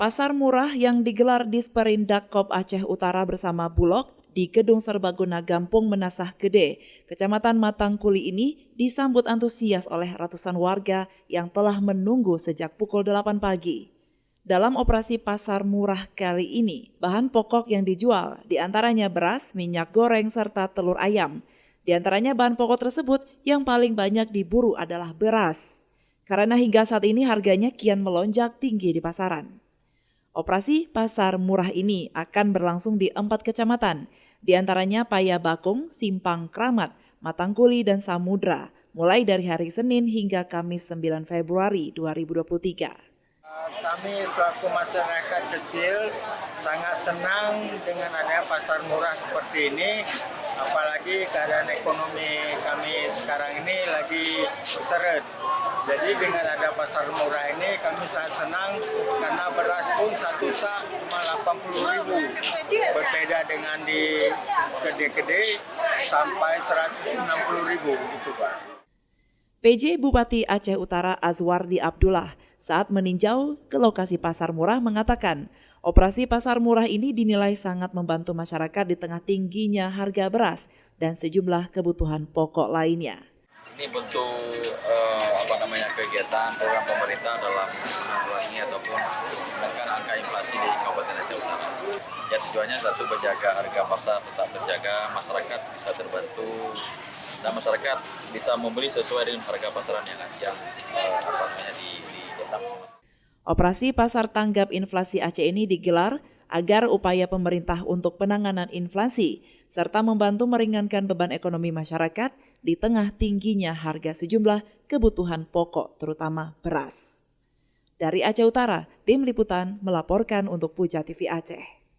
Pasar murah yang digelar di Sperindak-Kop Aceh Utara bersama Bulog di Gedung Serbaguna Gampung Menasah Gede, Kecamatan Matangkuli ini disambut antusias oleh ratusan warga yang telah menunggu sejak pukul 8 pagi. Dalam operasi pasar murah kali ini, bahan pokok yang dijual diantaranya beras, minyak goreng, serta telur ayam. Di antaranya bahan pokok tersebut yang paling banyak diburu adalah beras. Karena hingga saat ini harganya kian melonjak tinggi di pasaran. Operasi pasar murah ini akan berlangsung di 4 kecamatan, di antaranya Payabakung, Simpang Kramat, Matangkuli, dan Samudra, mulai dari hari Senin hingga Kamis 9 Februari 2023. Kami selaku masyarakat kecil sangat senang dengan adanya pasar murah seperti ini, apalagi keadaan ekonomi kami sekarang ini lagi seret. Jadi dengan ada pasar murah ini kami sangat senang karena beras pun satu sak cuma 80.000, berbeda dengan di gede-gede sampai 160.000 gitu Pak. PJ Bupati Aceh Utara Azwardi Abdullah saat meninjau ke lokasi pasar murah mengatakan, operasi pasar murah ini dinilai sangat membantu masyarakat di tengah tingginya harga beras dan sejumlah kebutuhan pokok lainnya. Ini bentuk kegiatan program pemerintah dalam menanggulangi ataupun menekan angka inflasi di Kabupaten Aceh Utara. Ya tujuannya satu, menjaga harga pasar tetap terjaga, masyarakat bisa terbantu dan masyarakat bisa membeli sesuai dengan harga pasaran yang ditetapkan. Operasi pasar tanggap inflasi Aceh ini digelar agar upaya pemerintah untuk penanganan inflasi serta membantu meringankan beban ekonomi masyarakat di tengah tingginya harga sejumlah kebutuhan pokok terutama beras. Dari Aceh Utara, tim liputan melaporkan untuk Puja TV Aceh.